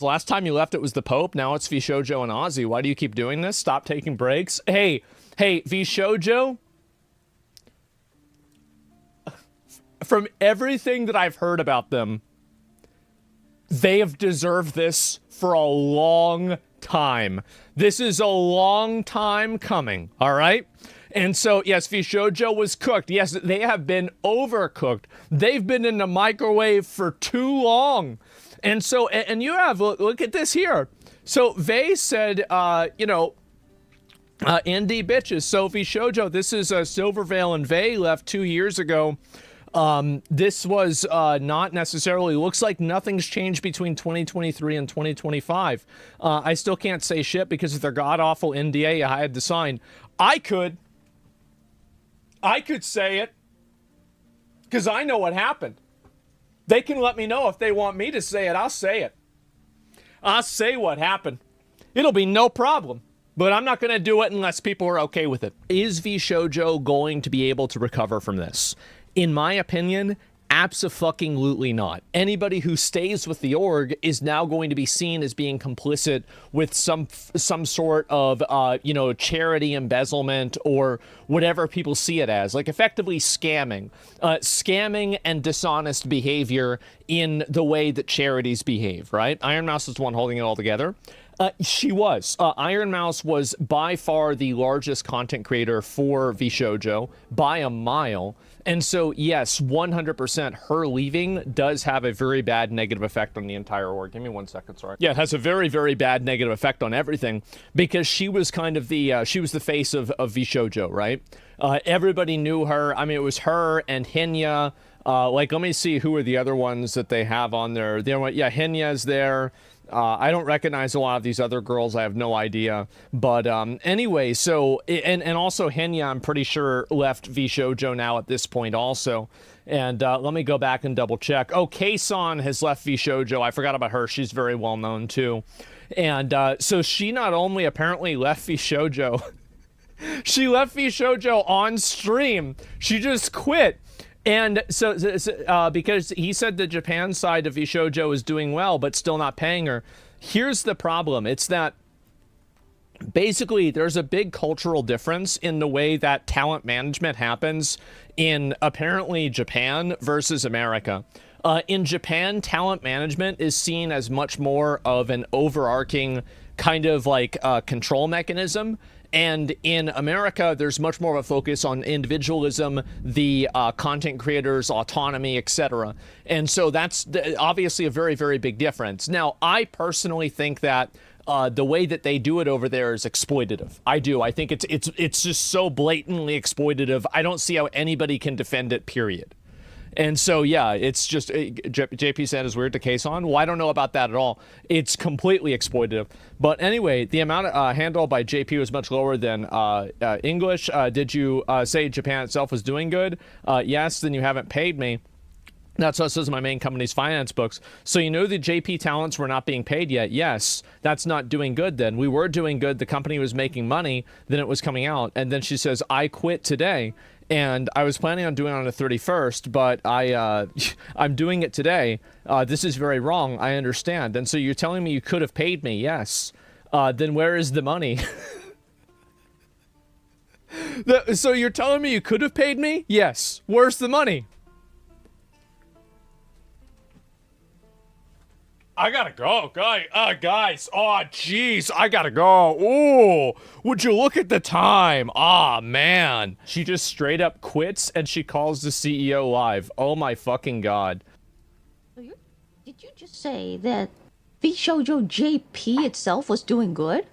The last time you left, it was the Pope. Now it's Vshojo and Ozzy. Why do you keep doing this? Stop taking breaks. Hey, Vshojo. From everything that I've heard about them, they have deserved this for a long time. This is a long time coming, all right? And so, yes, Vshojo was cooked. Yes, they have been overcooked. They've been in the microwave for too long. And so, and you have, look at this here. So, Vey said, indie bitches. So, Vshojo, this is Silvervale and Vey left 2 years ago. This was not necessarily, looks like nothing's changed between 2023 and 2025. I still can't say shit because of their god-awful NDA I had to sign. I could say it because I know what happened. They can let me know if they want me to say it. I'll say it. I'll say what happened. It'll be no problem. But I'm not going to do it unless people are okay with it. Is Vshojo going to be able to recover from this? In my opinion, abso-fucking-lutely not. Anybody who stays with the org is now going to be seen as being complicit with some sort of, charity embezzlement or whatever people see it as. Like, effectively scamming. Scamming and dishonest behavior in the way that charities behave, right? Ironmouse is the one holding it all together. She was. Ironmouse was by far the largest content creator for Vshojo by a mile. And so, yes, 100% her leaving does have a very bad negative effect on the entire org. Give me 1 second, sorry. Yeah, it has a very, very bad negative effect on everything because she was kind of the, she was the face of Vshojo, right? Everybody knew her. I mean, it was her and Hinya. Let me see who are the other ones that they have on there. Yeah, Hinya's there. I don't recognize a lot of these other girls. I have no idea. But anyway, so, and also Hinya, I'm pretty sure, left Vshojo now at this point also. And let me go back and double check. Oh, Kson has left Vshojo. I forgot about her. She's very well known too. And so she not only apparently left Vshojo, she left Vshojo on stream. She just quit. And so because he said the Japan side of Vshojo is doing well, but still not paying her. Here's the problem. It's that basically there's a big cultural difference in the way that talent management happens in apparently Japan versus America. In Japan, talent management is seen as much more of an overarching kind of like control mechanism. And in America, there's much more of a focus on individualism, the content creators' autonomy, etc. And so that's obviously a very, very big difference. Now, I personally think that the way that they do it over there is exploitative. I do. I think it's just so blatantly exploitative. I don't see how anybody can defend it, period. And so, yeah, it's just, JP said is weird to Kson. Well, I don't know about that at all. It's completely exploitative. But anyway, the amount of handle by JP was much lower than English. Did you say Japan itself was doing good? Yes, then you haven't paid me. That's what says in my main company's finance books. So you know the JP talents were not being paid yet? Yes, that's not doing good then. We were doing good. The company was making money. Then it was coming out. And then she says, I quit today. And I was planning on doing it on the 31st, but I'm doing it today. This is very wrong. I understand. And so you're telling me you could have paid me? Yes. Then where is the money? So you're telling me you could have paid me? Yes. Where's the money? I gotta go, guys. Oh, jeez, I gotta go. Ooh, would you look at the time? Ah, man. She just straight up quits and she calls the CEO live. Oh my fucking god. Did you just say that Vshojo JP itself was doing good?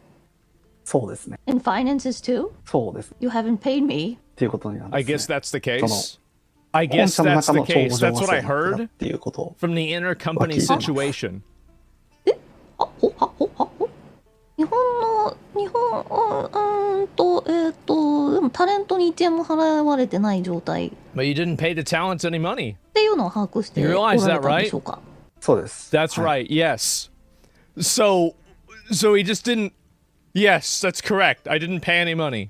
そうですね。 In finances too? そうです。 You haven't paid me. っていうことになるん I ですね。 guess that's the case. I guess 本社の that's 中 the の帳 case. 簿 That's 上 what I はそうだっ heard っていうことを from the intercompany situation. 日本でもタレントに1円も払われてない状態 But you didn't pay the talents any money. っていうのを把握してお You ら realize れ that, たんで right? しょうか そうです。 That's はい right, yes. So he just didn't... Yes, that's correct. I didn't pay any money.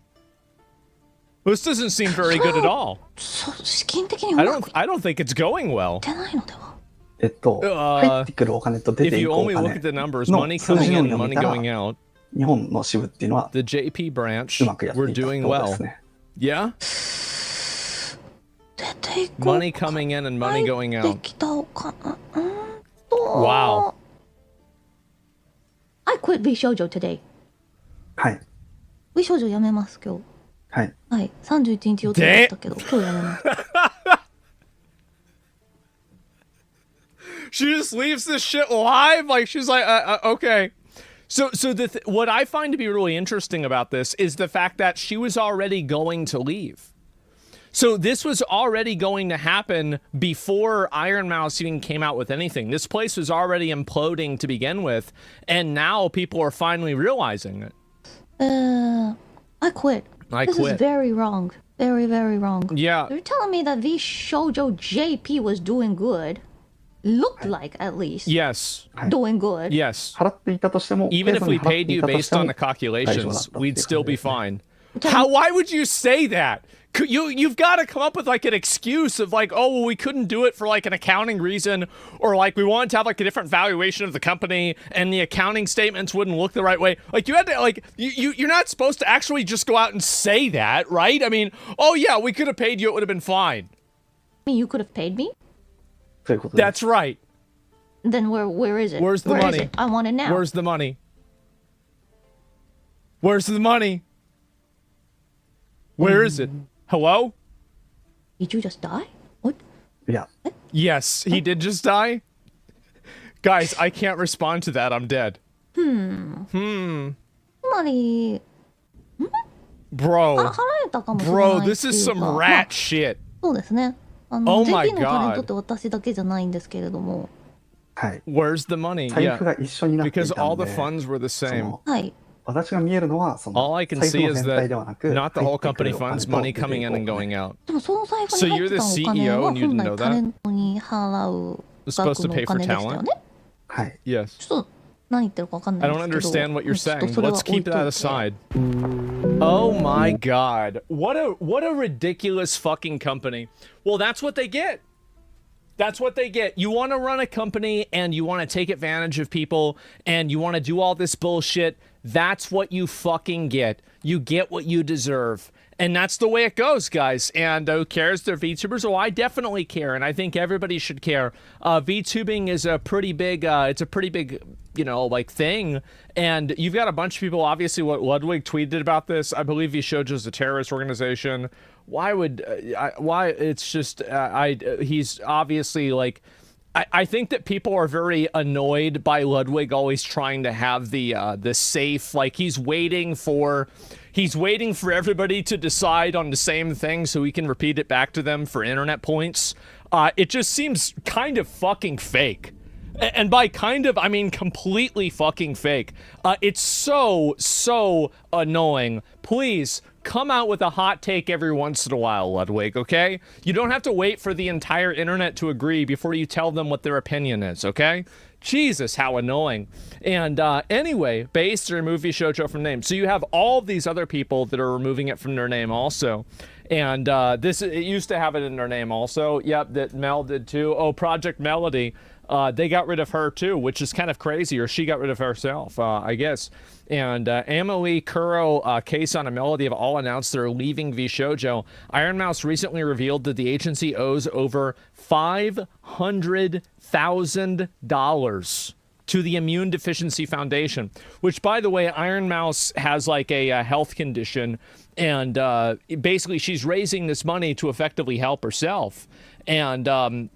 This doesn't seem very good at all. 資金的にうまくいっ I don't think it's going well. てないのでは入ってくるお金と出 If てい you くお only look 金 at the numbers, の money 数 coming 字の in み and を見 money たら、 going out, 日本の支部っていうのは the JP う branch まくやって were いたって doing ことで well. すね。Yeah? 出ていこう Money coming in and money going 入っ out. てきたお金。Wow. I quit Vshojo today. はい。Vshojo やめます今日。はい。はい。31日予定だったけど、今日やめます。She just leaves this shit live. Like she's like, okay. So what I find to be really interesting about this is the fact that she was already going to leave. So this was already going to happen before Ironmouse even came out with anything. This place was already imploding to begin with, and now people are finally realizing it. I quit. This is very wrong. Very, very wrong. Yeah. You're telling me that Vshojo JP was doing good. Looked like, at least. Yes. Doing good. Yes. 払っていたとしても、 Even if we ペースに払っ paid てい you たと based しても on the calculations, we'd still be 大丈夫だったっていう感じですね。 fine. Why would you say that? You've got to come up with like an excuse of like, oh, well, we couldn't do it for like an accounting reason, or like we wanted to have like a different valuation of the company and the accounting statements wouldn't look the right way. Like you had to like, you're not supposed to actually just go out and say that, right? I mean, oh yeah, we could have paid you. It would have been fine. I mean, you could have paid me? そういうことです。 That's right. Then where is it? Where's the Where money? Is it? I want it now. Where's the money? Where's the money? Where is it? Hello? Did you just die? What? いや、 Yes, he did just die. Guys, I can't respond to that. I'm dead. つまり、 Bro. 払えたかもしれない Bro, っていうか this is some まあ rat shit. そうですね。Oh my JP のタレント God. って私だけじゃないんですけれども。はい。 Where's the money? 財布 Yeah. が一緒になってい Because た all の the で、 funds were the そ same. のはい。私が見えるのは、そ All の I can 財布 see の is 全体 that ではなく、 not the 入 whole ってく company るお金 funds, と money 出てい coming く in お and 金。 going out. でもその財布 So に入 you're って the たお CEO 金は and you 本 didn't know 来タレ that? ントに払う It's supposed 額 to の pay お for 金でしたよ talent? ね。はい。Yes. ちょっと何言ってるかわかんな I いん don't ですけど。 understand what you're ちょっ saying. とそれは Let's 置い keep とい that て。 aside. Oh my God. What a ridiculous fucking company. Well, that's what they get. That's what they get. You want to run a company and you want to take advantage of people and you want to do all this bullshit. That's what you fucking get. You get what you deserve. And that's the way it goes, guys. And who cares? They're VTubers. Oh, I definitely care. And I think everybody should care. VTubing is a pretty big, you know, like thing. And you've got a bunch of people, obviously, what Ludwig tweeted about this. I believe Vshojo is a terrorist organization. Why would, why? It's just, he's obviously like, I think that people are very annoyed by Ludwig always trying to have the safe, like he's waiting for everybody to decide on the same thing so he can repeat it back to them for internet points. It just seems kind of fucking fake. And by kind of, I mean completely fucking fake. It's so annoying. Please, come out with a hot take every once in a while, Ludwig, okay? You don't have to wait for the entire internet to agree before you tell them what their opinion is, okay? Jesus, how annoying. And anyway, base remove Vshojo from name. So you have all these other people that are removing it from their name also. And it used to have it in their name also. Yep, that Mel did too. Oh, Project Melody. They got rid of her too, which is kind of crazy, or she got rid of herself, I guess. And Emily, Kuro, Kson, and Melody have all announced they're leaving Vshojo. Ironmouse recently revealed that the agency owes over $500,000 to the Immune Deficiency Foundation, which, by the way, Ironmouse has like a health condition, and basically she's raising this money to effectively help herself. And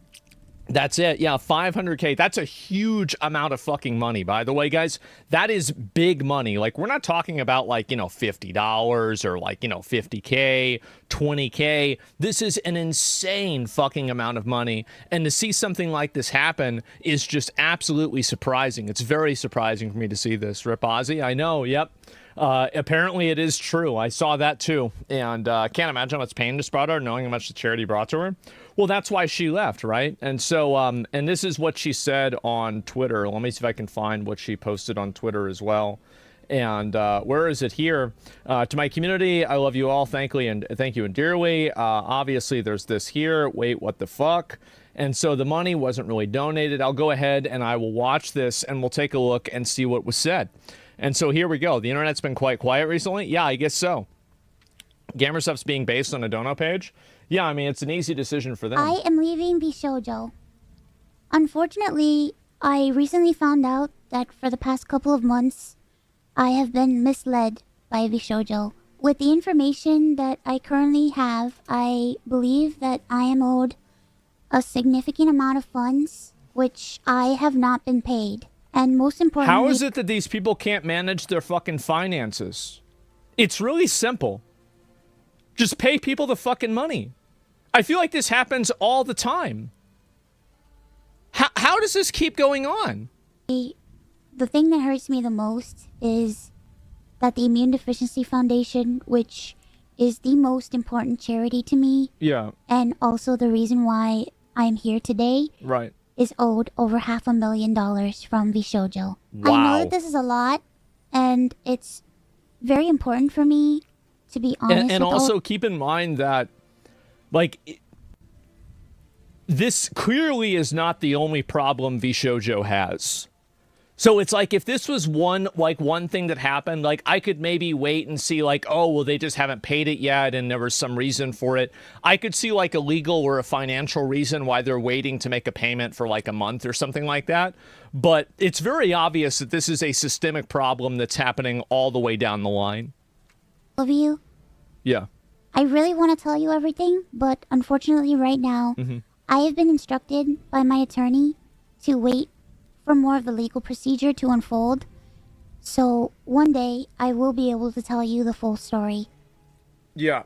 that's it. Yeah, 500K. That's a huge amount of fucking money, by the way, guys. That is big money. Like, we're not talking about, like, you know, $50 or, like, you know, 50K, 20K. This is an insane fucking amount of money. And to see something like this happen is just absolutely surprising. It's very surprising for me to see this. Rip Ozzy, I know, yep. Apparently it is true. I saw that too. And can't imagine how much pain this brought her, knowing how much the charity brought to her. Well, that's why she left, right? And so, and this is what she said on Twitter. Let me see if I can find what she posted on Twitter as well. And where is it here? To my community, I love you all, thank you and dearly. Obviously, there's this here. Wait, what the fuck? And so the money wasn't really donated. I'll go ahead and I will watch this and we'll take a look and see what was said. And so here we go. The internet's been quite quiet recently. Yeah, I guess so. Gamerstuff's being based on a dono page. Yeah, I mean, it's an easy decision for them. I am leaving Vshojo. Unfortunately, I recently found out that for the past couple of months, I have been misled by Vshojo. With the information that I currently have, I believe that I am owed a significant amount of funds, which I have not been paid. And most importantly... How is it that these people can't manage their fucking finances? It's really simple. Just pay people the fucking money. I feel like this happens all the time. How does this keep going on? The thing that hurts me the most is that the Immune Deficiency Foundation, which is the most important charity to me, yeah, and also the reason why I'm here today, right, is owed over $500,000 from Vshojo. Wow. I know that this is a lot, and it's very important for me to be honest. And also keep in mind that, like, this clearly is not the only problem Vshojo has. So it's like, if this was one thing that happened, like, I could maybe wait and see, like, oh, well, they just haven't paid it yet and there was some reason for it. I could see, like, a legal or a financial reason why they're waiting to make a payment for, like, a month or something like that. But it's very obvious that this is a systemic problem that's happening all the way down the line. Of you. Yeah. I really want to tell you everything, but unfortunately right now, I have been instructed by my attorney to wait for more of the legal procedure to unfold. So one day I will be able to tell you the full story. Yeah.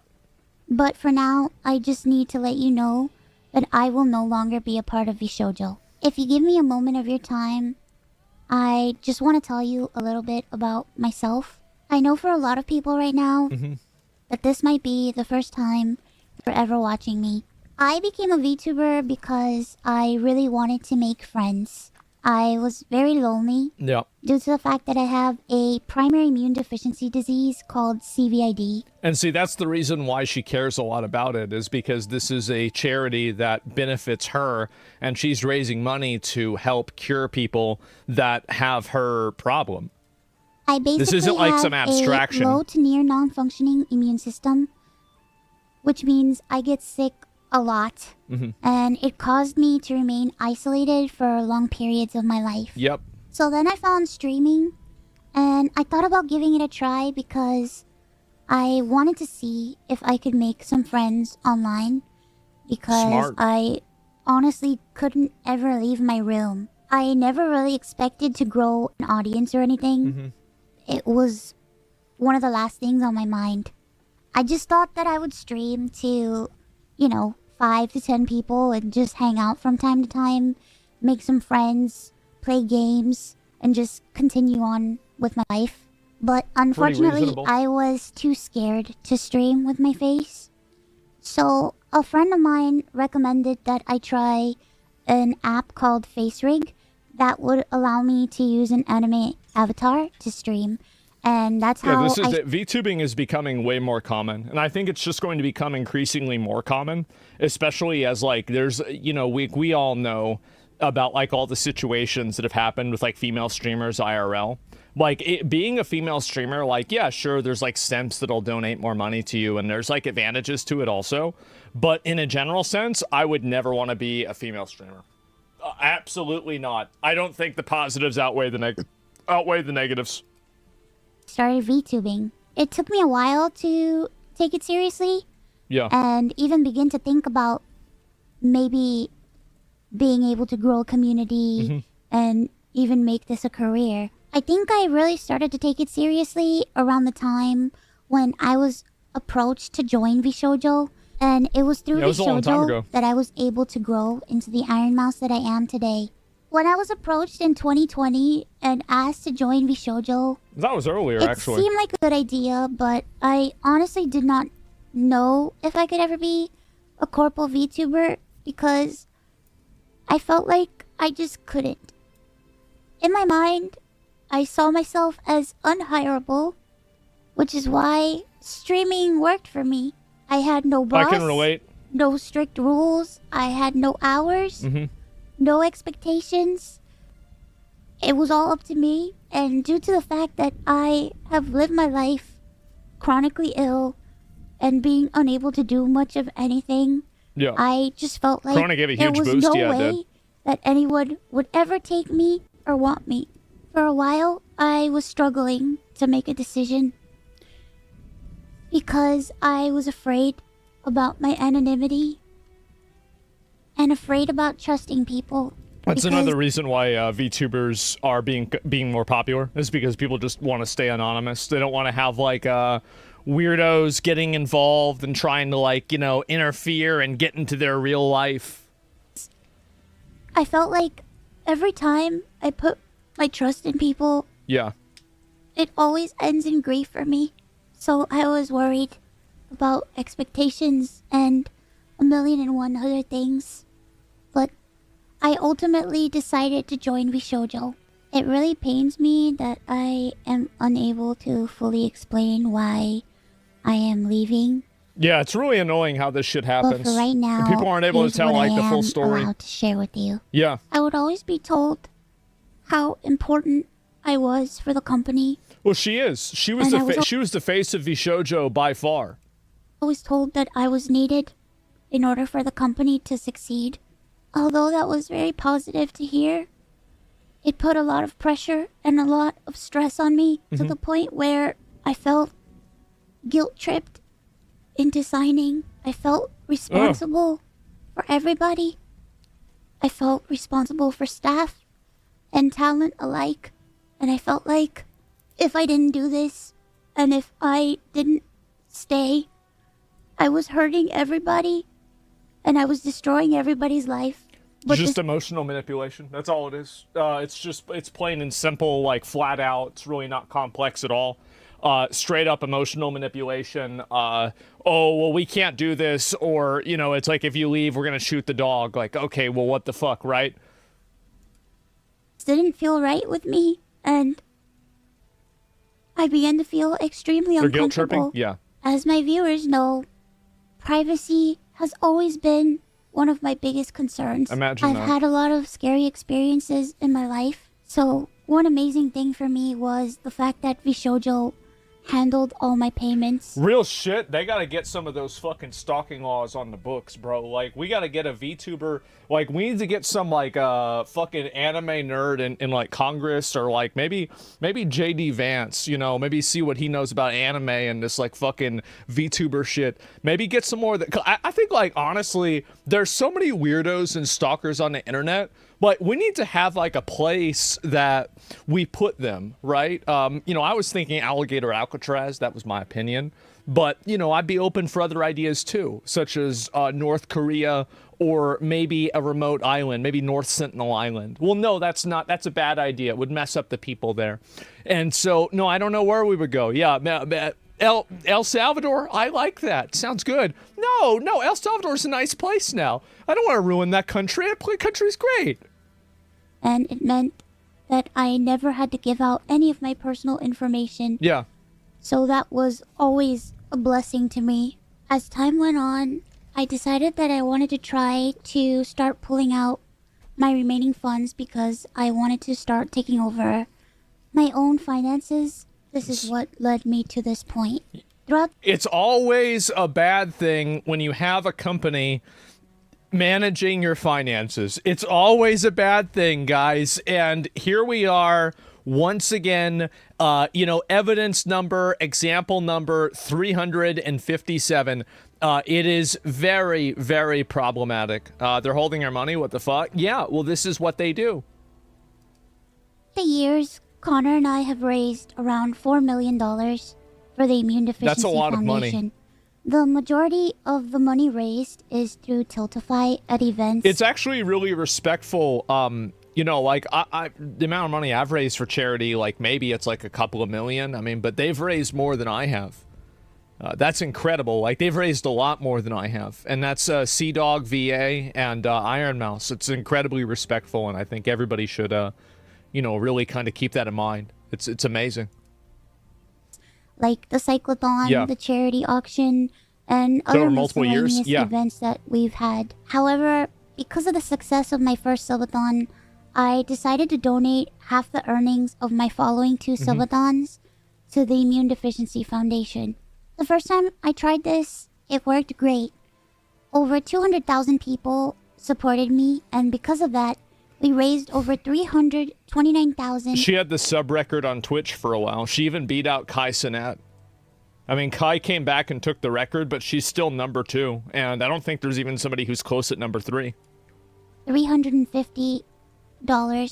But for now, I just need to let you know that I will no longer be a part of Vshojo. If you give me a moment of your time, I just want to tell you a little bit about myself. I know for a lot of people right now that this might be the first time they're ever watching me. I became a VTuber because I really wanted to make friends. I was very lonely due to the fact that I have a primary immune deficiency disease called CVID. And see, that's the reason why she cares a lot about it, is because this is a charity that benefits her, and she's raising money to help cure people that have her problem. I basically this isn't like some abstraction. A low to near non-functioning immune system, which means I get sick a lot, and it caused me to remain isolated for long periods of my life. Yep. So then I found streaming, and I thought about giving it a try because I wanted to see if I could make some friends online, because Smart. I honestly couldn't ever leave my room. I never really expected to grow an audience or anything. It was one of the last things on my mind. I just thought that I would stream to, you know, 5 to 10 people and just hang out from time to time, make some friends, play games, and just continue on with my life. But unfortunately, I was too scared to stream with my face. So a friend of mine recommended that I try an app called FaceRig that would allow me to use an anime avatar to stream. And that's how VTubing is becoming way more common, and I think it's just going to become increasingly more common, especially as, like, there's, you know, we all know about, like, all the situations that have happened with, like, female streamers IRL. Like, being a female streamer, like, yeah, sure, there's, like, simps that'll donate more money to you, and there's, like, advantages to it also. But in a general sense, I would never want to be a female streamer. Absolutely not. I don't think the positives outweigh the negatives. Started VTubing. It took me a while to take it seriously. Yeah. And even begin to think about maybe being able to grow a community and even make this a career. I think I really started to take it seriously around the time when I was approached to join Vshojo. And it was through Vshojo that I was able to grow into the Ironmouse that I am today. When I was approached in 2020 and asked to join Vshojo, that was earlier, actually. It seemed like a good idea, but I honestly did not know if I could ever be a corporal VTuber because I felt like I just couldn't. In my mind, I saw myself as unhireable, which is why streaming worked for me. I had no boss. I can relate. no strict rules. I had no hours, no expectations. It was all up to me. And due to the fact that I have lived my life chronically ill and being unable to do much of anything, I just felt like Corona gave a there huge was boost, no yeah, it way did. that anyone would ever take me or want me. For a while, I was struggling to make a decision because I was afraid about my anonymity and afraid about trusting people. That's because another reason why VTubers are being more popular, is because people just want to stay anonymous. They don't want to have like weirdos getting involved and trying to like, you know, interfere and get into their real life. I felt like every time I put my trust in people, Yeah. it always ends in grief for me. So I was worried about expectations and 1,000,001 other things. But I ultimately decided to join Vshojo. It really pains me that I am unable to fully explain why I am leaving. Yeah, it's really annoying how this shit happens. But for right now, And people aren't able here's to tell what like I the full am story. allowed to share with you. Yeah. I would always be told how important I was for the company. Well, she is. She was And she was the face of Vshojo by far. I was told that I was needed in order for the company to succeed. Although that was very positive to hear, it put a lot of pressure and a lot of stress on me to the point where I felt guilt-tripped into signing. I felt responsible for everybody. I felt responsible for staff and talent alike. And I felt like if I didn't do this and if I didn't stay, I was hurting everybody and I was destroying everybody's life. But Just emotional manipulation. That's all it is. It's plain and simple, like flat out. It's really not complex at all. Straight up emotional manipulation. Oh, well, we can't do this. Or, you know, it's like, if you leave, we're going to shoot the dog. Like, okay, well, what the fuck, right? didn't feel right with me, and I began to feel extremely They're guilt uncomfortable. tripping? Yeah. As my viewers know, privacy has always been one of my biggest concerns. Imagine I've that. had a lot of scary experiences in my life, so one amazing thing for me was the fact that Vshojo handled all my payments. Real shit, they gotta get some of those fucking stalking laws on the books, bro. Like, we gotta get a VTuber, like, we need to get some, like, fucking anime nerd in like, Congress, or, like, maybe JD Vance, you know, maybe see what he knows about anime and this, like, fucking VTuber shit. Maybe get some more of that. I think, like, honestly, there's so many weirdos and stalkers on the internet, but we need to have, like, a place that we put them, right? You know, I was thinking Alligator Alcatraz. That was my opinion. But, you know, I'd be open for other ideas, too, such as North Korea, or maybe a remote island, maybe North Sentinel Island. Well, no, that's a bad idea. It would mess up the people there. And so, no, I don't know where we would go. Yeah, El Salvador, I like that. Sounds good. No, El Salvador's a nice place now. I don't want to ruin that country. That country's great. And it meant that I never had to give out any of my personal information. Yeah. So that was always a blessing to me. As time went on, I decided that I wanted to try to start pulling out my remaining funds because I wanted to start taking over my own finances. This is what led me to this point. It's always a bad thing when you have a company managing your finances. It's always a bad thing, guys. And here we are once again, you know, example number 357. It is very, very problematic. They're holding our money. What the fuck? Yeah, well, this is what they do. The years, Connor and I have raised around $4 million for the Immune Deficiency That's a lot of Foundation. money. The majority of the money raised is through Tiltify at events. It's actually really respectful. You know, like, I the amount of money I've raised for charity, like, maybe it's like a couple of million. I mean, but they've raised more than I have. That's incredible. Like, they've raised a lot more than I have. And that's Sea Dog, VA, and Ironmouse. It's incredibly respectful, and I think everybody should, you know, really kind of keep that in mind. It's amazing. Like the cyclothon, Yeah. the charity auction, and So over other multiple years? miscellaneous Yeah. events that we've had. However, because of the success of my first subathon, I decided to donate half the earnings of my following 2 subathons to the Immune Deficiency Foundation. The first time I tried this, it worked great. Over 200,000 people supported me, and because of that, we raised over 329,000. She had the sub record on Twitch for a while. She even beat out Kson. I mean, Kai came back and took the record, but she's still number 2, and I don't think there's even somebody who's close at number 3. $350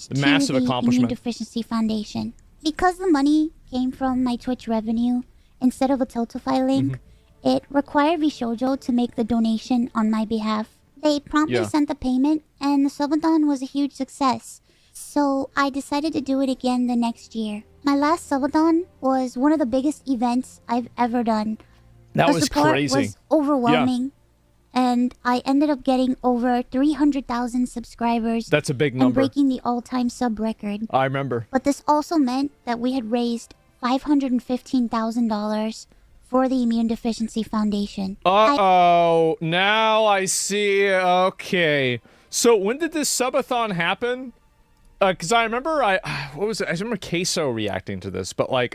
to Massive the accomplishment. Immune Deficiency Foundation. Because the money came from my Twitch revenue instead of a Tiltify link, it required Vshojo to make the donation on my behalf. They promptly Yeah. sent the payment, and the subathon was a huge success. So I decided to do it again the next year. My last subathon was one of the biggest events I've ever done. That The was support crazy. was overwhelming, and I ended up getting over 300,000 subscribers That's a big and number. breaking the all-time sub record. I remember. But this also meant that we had raised $515,000 for the Immune Deficiency Foundation. Uh-oh. Now I see. Okay. So when did this subathon happen? Because I remember what was it? I remember Kson reacting to this, but like,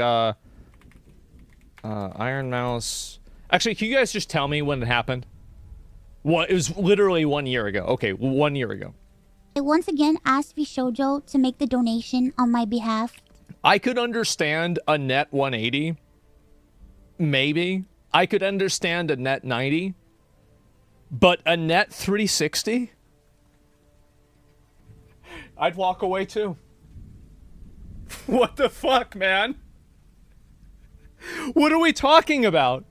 Ironmouse. Actually, can you guys just tell me when it happened? What? It was literally 1 year ago. Okay, 1 year ago. I once again asked Vshojo to make the donation on my behalf. I could understand a net 180. Maybe. I could understand a net 90. But a net 360? I'd walk away too. What the fuck, man? What are we talking about?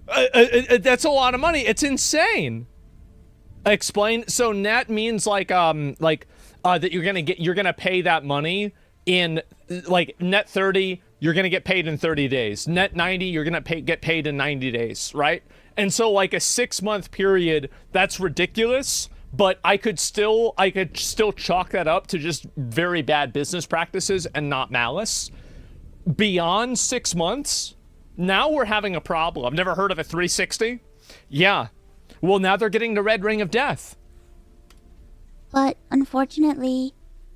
That's a lot of money. It's insane. Explain. So net means like that you're gonna pay that money in like net 30. You're gonna get paid in 30 days. Net 90. You're gonna get paid in 90 days, right? And so like a 6-month period, that's ridiculous. But I could still chalk that up to just very bad business practices and not malice. Beyond 6 months, now we're having a problem. I've never heard of a 360. Yeah. Well, now they're getting the red ring of death. But unfortunately,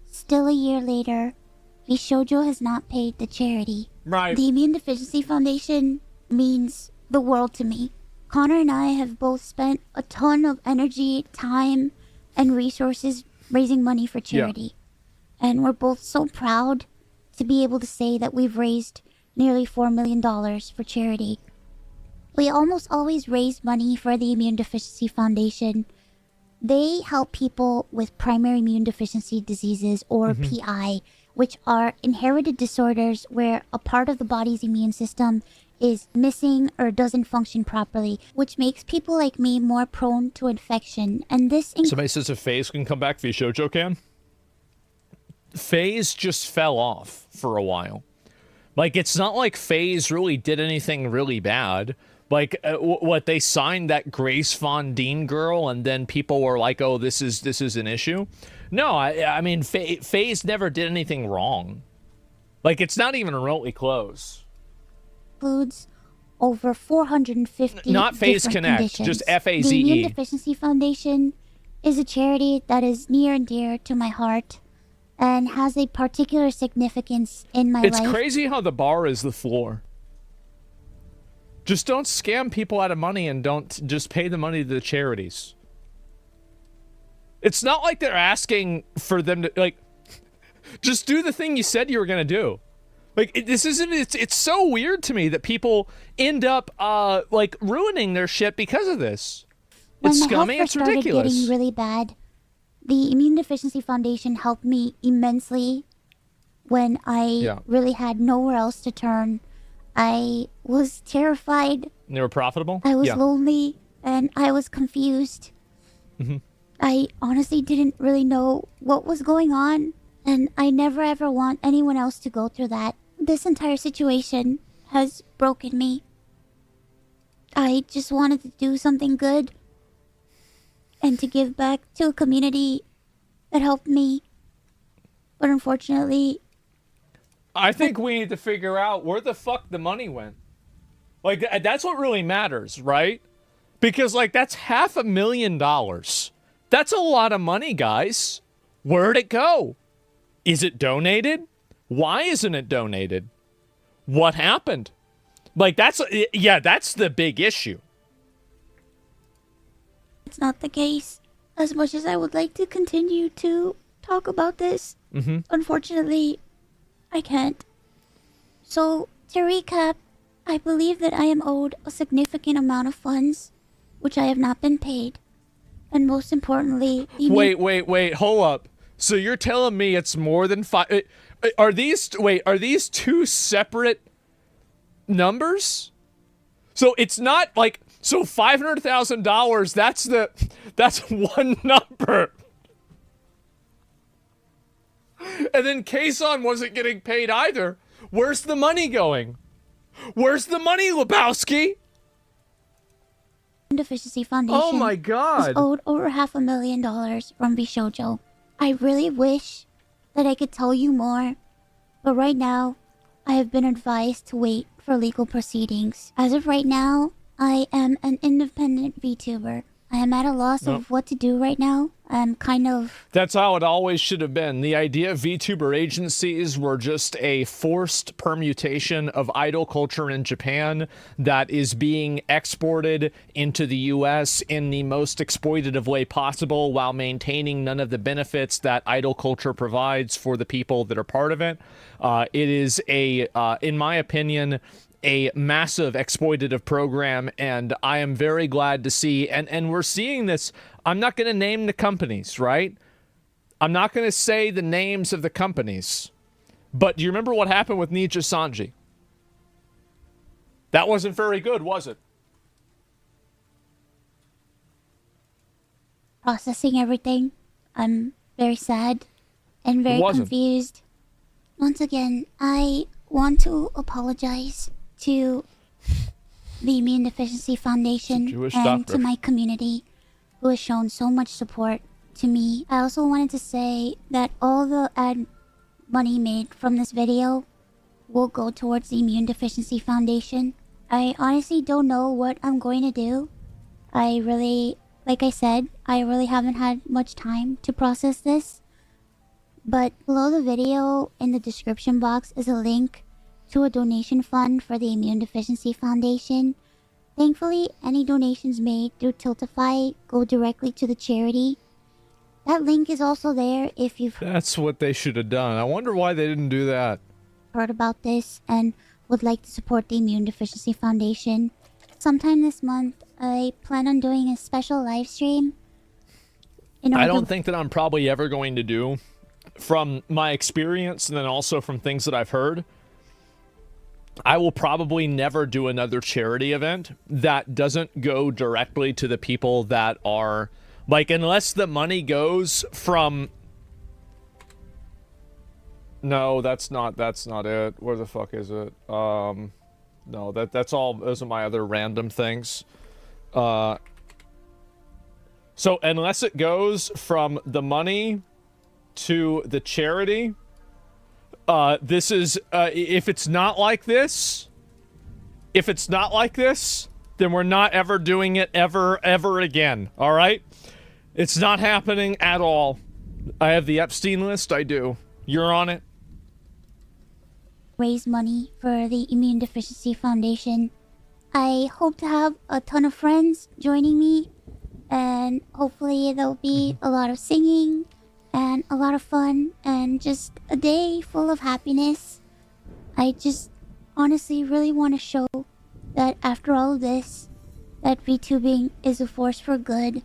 still a year later, Vshojo has not paid the charity. Right. The Immune Deficiency Foundation means the world to me. Connor and I have both spent a ton of energy, time, and resources raising money for charity. And we're both so proud to be able to say that we've raised nearly $4 million for charity. We almost always raise money for the Immune Deficiency Foundation. They help people with primary immune deficiency diseases, or PI, which are inherited disorders where a part of the body's immune system is missing or doesn't function properly, which makes people like me more prone to infection. And this Somebody says if FaZe can come back, Vshojo can. FaZe just fell off for a while. Like, it's not like FaZe really did anything really bad. Like, what, they signed that Grace Von Deen girl, and then people were like, oh, this is an issue? No, I mean, FaZe never did anything wrong. Like, it's not even remotely close. includes over 450 Not FaZe different Connect, conditions. just FAZE. The Immune Deficiency Foundation is a charity that is near and dear to my heart and has a particular significance in my It's life. crazy how the bar is the floor. Just don't scam people out of money, and don't just pay the money to the charities. It's not like they're asking for them to, like, just do the thing you said you were going to do. Like, this isn't, it's so weird to me that people end up, like, ruining their shit because of this. When It's my scummy, health it's first started ridiculous. getting really bad, the Immune Deficiency Foundation helped me immensely when I really had nowhere else to turn. I was terrified. They were profitable? I was lonely, and I was confused. I honestly didn't really know what was going on, and I never ever want anyone else to go through that. This entire situation has broken me. I just wanted to do something good and to give back to a community that helped me. But unfortunately, I think we need to figure out where the fuck the money went. Like, that's what really matters, right? Because, like, that's $500,000. That's a lot of money, guys. Where'd it go? Is it donated? Why isn't it donated? What happened? Like, that's the big issue. It's not the case. As much as I would like to continue to talk about this, unfortunately, I can't. So, to recap, I believe that I am owed a significant amount of funds, which I have not been paid. And most importantly... Wait, hold up. So you're telling me it's more than five... Are these two separate numbers? So it's not like... So $500,000, that's one number. And then Kson wasn't getting paid either. Where's the money going? Where's the money, Lebowski? Deficiency Foundation. Oh my God. Was owed over $500,000 from Vshojo. I really wish that I could tell you more, but right now, I have been advised to wait for legal proceedings. As of right now, I am an independent VTuber. I am at a loss of what to do right now. I'm kind of... That's how it always should have been. The idea of VTuber agencies were just a forced permutation of idol culture in Japan that is being exported into the US in the most exploitative way possible while maintaining none of the benefits that idol culture provides for the people that are part of it. It is in my opinion, a massive exploitative program, and I am very glad to see, and we're seeing this. I'm not going to name the companies, right? I'm not going to say the names of the companies, but do you remember what happened with Nija Sanji? That wasn't very good, was it? Processing everything. I'm very sad and very confused. Once again, I want to apologize to the Immune Deficiency Foundation and to my community who has shown so much support to me. I also wanted to say that all the ad money made from this video will go towards the Immune Deficiency Foundation. I honestly don't know what I'm going to do. Like I said, I really haven't had much time to process this. But below the video in the description box is a link to a donation fund for the Immune Deficiency Foundation. Thankfully, any donations made through Tiltify go directly to the charity. That link is also there if you've... That's what they should have done. I wonder why they didn't do that. ...heard about this and would like to support the Immune Deficiency Foundation. Sometime this month, I plan on doing a special live stream. I don't think that I'm probably ever going to do, from my experience and then also from things that I've heard. I will probably never do another charity event that doesn't go directly to the people that are, like, unless the money goes from... No, that's not it. Where the fuck is it? No, that's all, those are my other random things. So unless it goes from the money to the charity... this is, if it's not like this, then we're not ever doing it ever again, alright? It's not happening at all. I have the Epstein list, I do. You're on it. Raise money for the Immune Deficiency Foundation. I hope to have a ton of friends joining me, and hopefully there'll be a lot of singing, and a lot of fun, and just a day full of happiness. I just honestly really want to show that after all of this, that VTubing is a force for good.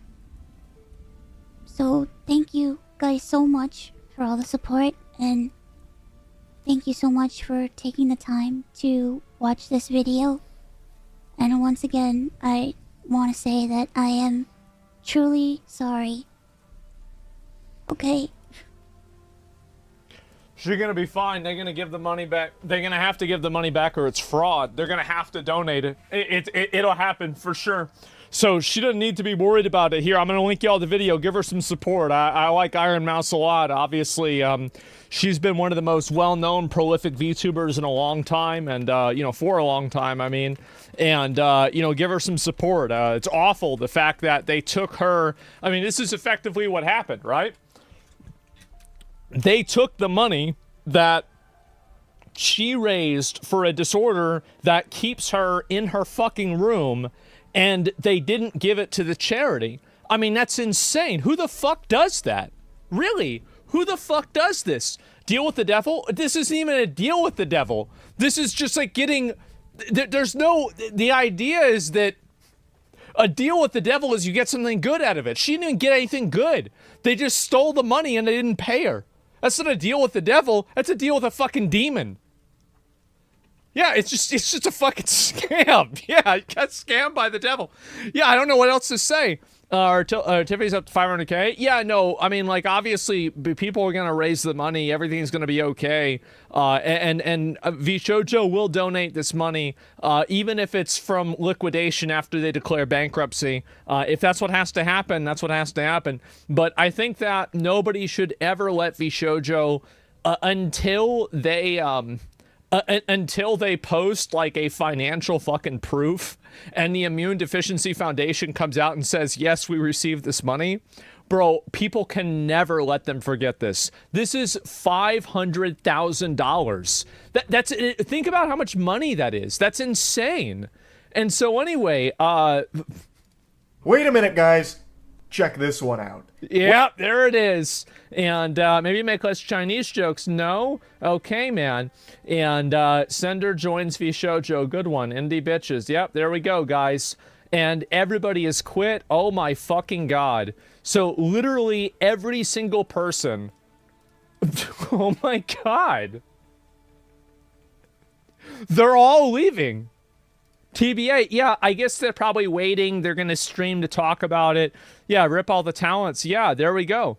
So thank you guys so much for all the support, and thank you so much for taking the time to watch this video. And once again, I want to say that I am truly sorry. Okay. She's gonna be fine. They're gonna give the money back. They're gonna have to give the money back or it's fraud. They're gonna have to donate it. It'll happen for sure. So she doesn't need to be worried about it. Here, I'm going to link y'all the video. Give her some support. I like Ironmouse a lot. Obviously, she's been one of the most well-known, prolific VTubers in a long time. And, you know, for a long time, I mean. And, you know, give her some support. It's awful, the fact that they took her. I mean, this is effectively what happened, right? They took the money that she raised for a disorder that keeps her in her fucking room, and they didn't give it to the charity. I mean, that's insane. Who the fuck does that? Really? Who the fuck does this? Deal with the devil? This isn't even a deal with the devil. This is just like getting... There's no... The idea is that a deal with the devil is you get something good out of it. She didn't get anything good. They just stole the money and they didn't pay her. That's not a deal with the devil. That's a deal with a fucking demon. Yeah, it's just a fucking scam. Yeah, I got scammed by the devil. Yeah, I don't know what else to say. Tiffany's up to 500K. Yeah, no, I mean, like, obviously, people are going to raise the money. Everything's going to be okay. And Vshojo will donate this money, even if it's from liquidation after they declare bankruptcy. If that's what has to happen, that's what has to happen. But I think that nobody should ever let Vshojo until they post like a financial fucking proof and the Immune Deficiency Foundation comes out and says, yes, we received this money. Bro, people can never let them forget this. This is $500,000. That's think about how much money that is. That's insane. And so anyway, wait a minute, guys. Check this one out. Yeah, there it is. And maybe make less Chinese jokes. No? Okay, man. And Sender joins Vshojo. Good one. Indie bitches. Yep, there we go, guys. And everybody has quit. Oh my fucking god. So literally every single person. Oh my god. They're all leaving. TBA, yeah, I guess they're probably waiting. They're going to stream to talk about it. Yeah, rip all the talents. Yeah, there we go.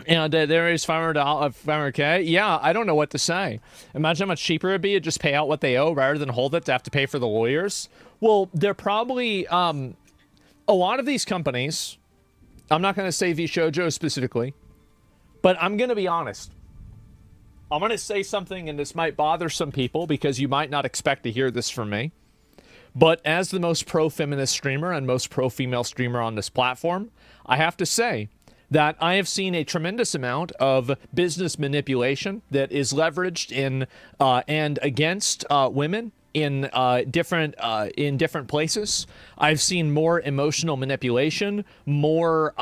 And there is $500K. Yeah, I don't know what to say. Imagine how much cheaper it'd be to just pay out what they owe rather than hold it to have to pay for the lawyers. Well, they're probably, a lot of these companies, I'm not going to say Vshojo specifically, but I'm going to be honest. I'm going to say something, and this might bother some people because you might not expect to hear this from me. But as the most pro-feminist streamer and most pro-female streamer on this platform, I have to say that I have seen a tremendous amount of business manipulation that is leveraged in and against women in different places. I've seen more emotional manipulation, more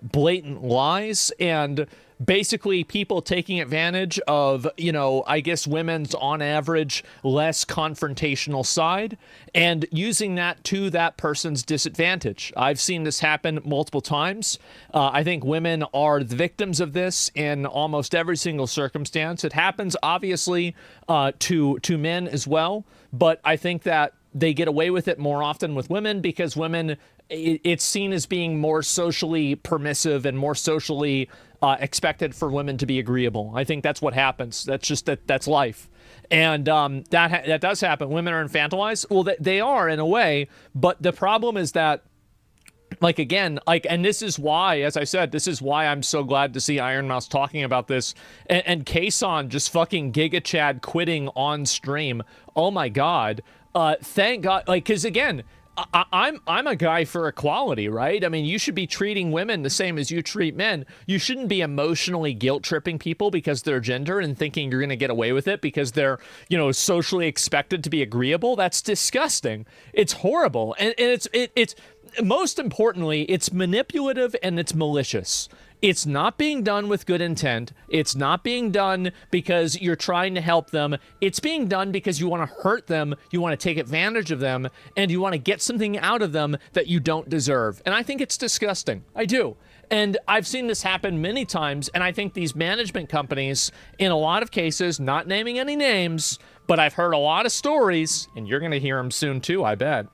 blatant lies, and basically people taking advantage of, you know, I guess women's on average less confrontational side and using that to that person's disadvantage. I've seen this happen multiple times. I think women are the victims of this in almost every single circumstance. It happens obviously to men as well, but I think that they get away with it more often with women because women, it's seen as being more socially permissive and more socially expected for women to be agreeable. I think that's what happens. That's just that's life. And that does happen. Women are infantilized. Well, they are in a way, but the problem is that, like, again, like, and this is why, as I said, this is why I'm so glad to see Ironmouse talking about this and Kson just fucking Giga Chad quitting on stream. Oh my God. Thank God. Like, cause again, I'm a guy for equality, right? I mean, you should be treating women the same as you treat men. You shouldn't be emotionally guilt-tripping people because they're gender and thinking you're going to get away with it because they're, you know, socially expected to be agreeable. That's disgusting. It's horrible. And it's most importantly, it's manipulative and it's malicious. It's not being done with good intent. It's not being done because you're trying to help them. It's being done because you want to hurt them, you want to take advantage of them, and you want to get something out of them that you don't deserve. And I think it's disgusting. I do. And I've seen this happen many times, and I think these management companies, in a lot of cases, not naming any names, but I've heard a lot of stories, and you're going to hear them soon too, I bet,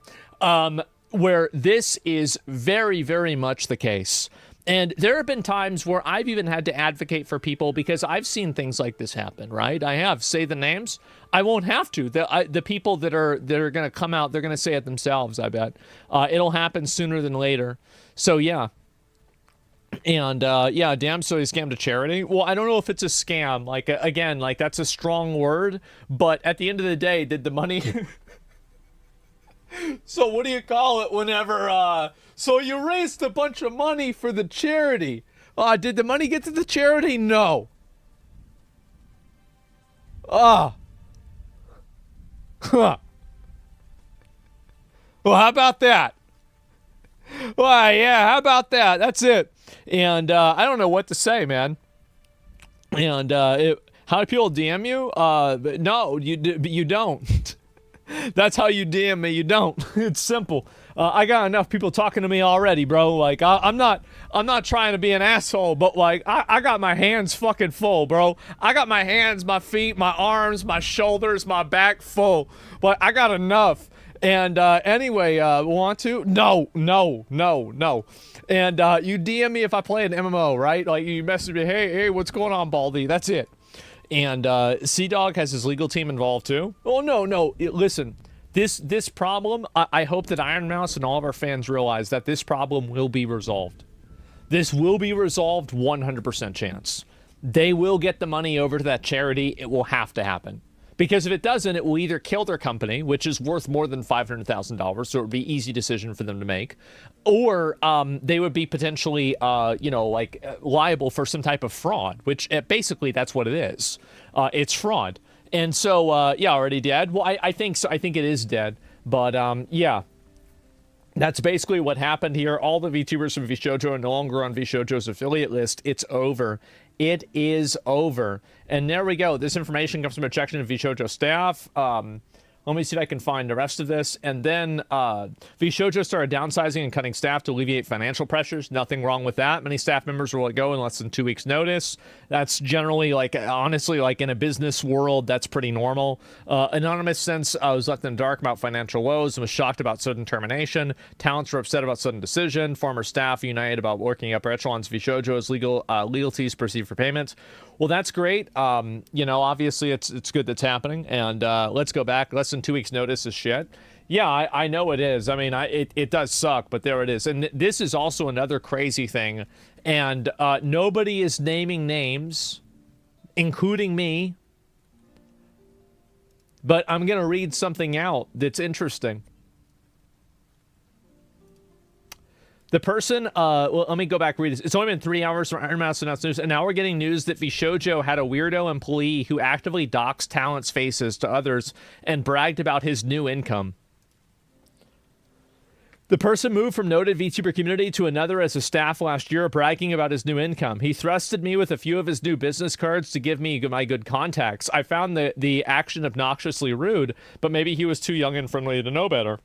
where this is very, very much the case. And there have been times where I've even had to advocate for people because I've seen things like this happen, right? I have. Say the names. I won't have to. The people that are going to come out, they're going to say it themselves, I bet. It'll happen sooner than later. So, yeah. And, yeah, damn, so he scammed a charity. Well, I don't know if it's a scam. Like, again, like, that's a strong word. But at the end of the day, did the money... So what do you call it whenever, so you raised a bunch of money for the charity. Did the money get to the charity? No. Huh. Well, how about that? Well, yeah, how about that? That's it. And, I don't know what to say, man. And, how do people DM you? No, you don't. That's how you DM me. You don't. It's simple. I got enough people talking to me already, bro. Like I'm not trying to be an asshole, but like I got my hands fucking full, bro. I got my hands, my feet, my arms, my shoulders, my back full. But I got enough. And anyway, want to? No. And you DM me if I play an MMO, right? Like you message me, hey, what's going on, Baldy? That's it. And Sea-Dog has his legal team involved too. Oh no! Listen, this problem. I hope that Ironmouse and all of our fans realize that this problem will be resolved. This will be resolved 100% chance. They will get the money over to that charity. It will have to happen. Because if it doesn't, it will either kill their company, which is worth more than $500,000, so it would be an easy decision for them to make, or they would be potentially, liable for some type of fraud, which basically that's what it is. It's fraud. And so, yeah, already dead? Well, I think so. I think it is dead. But, yeah. That's basically what happened here. All the VTubers from Vshojo are no longer on Vshojo's affiliate list. It's over. It is over. And there we go. This information comes from a section of Vshojo staff. Let me see if I can find the rest of this. And then Vshojo started downsizing and cutting staff to alleviate financial pressures. Nothing wrong with that. Many staff members were let go in less than 2 weeks' notice. That's generally, like, honestly, like in a business world, that's pretty normal. Anonymous since was left in the dark about financial woes and was shocked about sudden termination. Talents were upset about sudden decision. Former staff united about working upper echelons of Vshojo's legalties perceived for payment. Well, that's great. Obviously it's good that's happening. And let's go back. Less than 2 weeks notice is shit. Yeah, I know it is. I mean, it does suck, but there it is. And this is also another crazy thing. And nobody is naming names, including me. But I'm going to read something out that's interesting. The person, well, let me go back and read this. It's only been 3 hours from Ironmouse announced news, and now we're getting news that Vshojo had a weirdo employee who actively doxed talents' faces to others and bragged about his new income. The person moved from noted VTuber community to another as a staff last year, bragging about his new income. He thrusted me with a few of his new business cards to give me my good contacts. I found the action obnoxiously rude, but maybe he was too young and friendly to know better.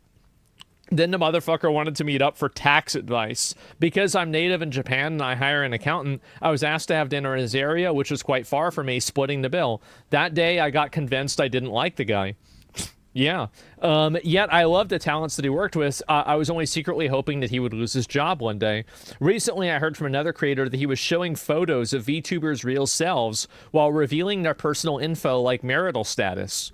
Then the motherfucker wanted to meet up for tax advice. Because I'm native in Japan and I hire an accountant, I was asked to have dinner in his area, which was quite far from me, splitting the bill. That day, I got convinced I didn't like the guy. Yeah. Yet I loved the talents that he worked with. I was only secretly hoping that he would lose his job one day. Recently, I heard from another creator that he was showing photos of VTubers' real selves while revealing their personal info like marital status.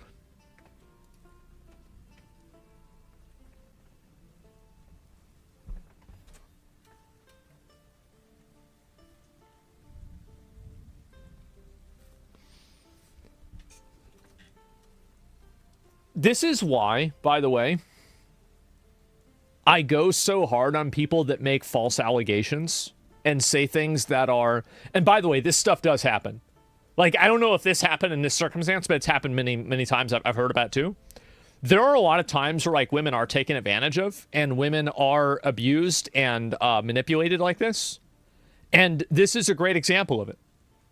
This is why, by the way, I go so hard on people that make false allegations and say things that are... And by the way, this stuff does happen. Like, I don't know if this happened in this circumstance, but it's happened many, many times. I've heard about it too. There are a lot of times where, like, women are taken advantage of and women are abused and manipulated like this. And this is a great example of it.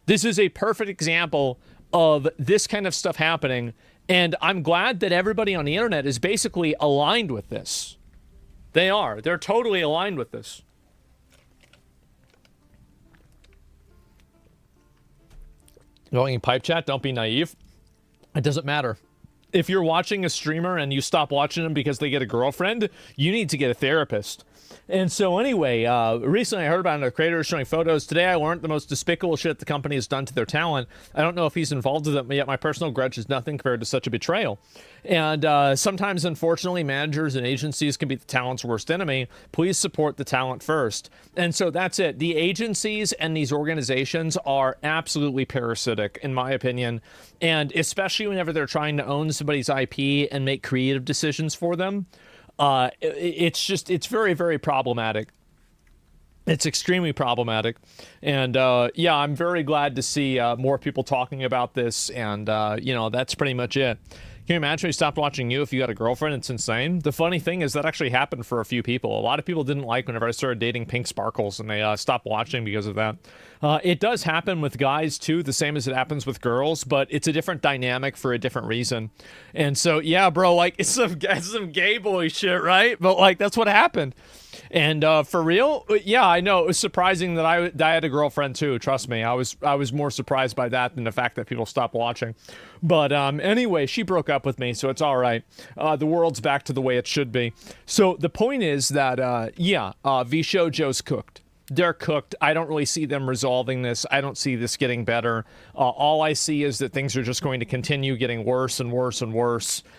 This is a perfect example of this kind of stuff happening. And I'm glad that everybody on the internet is basically aligned with this. They are. They're totally aligned with this. Going in pipe chat, don't be naive. It doesn't matter. If you're watching a streamer and you stop watching them because they get a girlfriend, you need to get a therapist. And so anyway, recently I heard about another creator showing photos. Today I learned the most despicable shit the company has done to their talent. I don't know if he's involved with it, but yet my personal grudge is nothing compared to such a betrayal. And sometimes, unfortunately, managers and agencies can be the talent's worst enemy. Please support the talent first. And so that's it. The agencies and these organizations are absolutely parasitic, in my opinion. And especially whenever they're trying to own somebody's IP and make creative decisions for them. It's very, very problematic. It's extremely problematic. And yeah, I'm very glad to see more people talking about this. And, you know, that's pretty much it. Can you imagine we stopped watching you if you got a girlfriend? It's insane. The funny thing is that actually happened for a few people. A lot of people didn't like whenever I started dating Pink Sparkles, and they stopped watching because of that. It does happen with guys, too, the same as it happens with girls, but it's a different dynamic for a different reason. And so, yeah, bro, like, it's some gay boy shit, right? But, like, that's what happened. And for real, yeah, I know. It was surprising that I had a girlfriend, too. Trust me. I was more surprised by that than the fact that people stopped watching. But anyway, she broke up with me, so it's all right. The world's back to the way it should be. So the point is that, yeah, Vshojo's cooked. They're cooked. I don't really see them resolving this. I don't see this getting better. All I see is that things are just going to continue getting worse and worse and worse.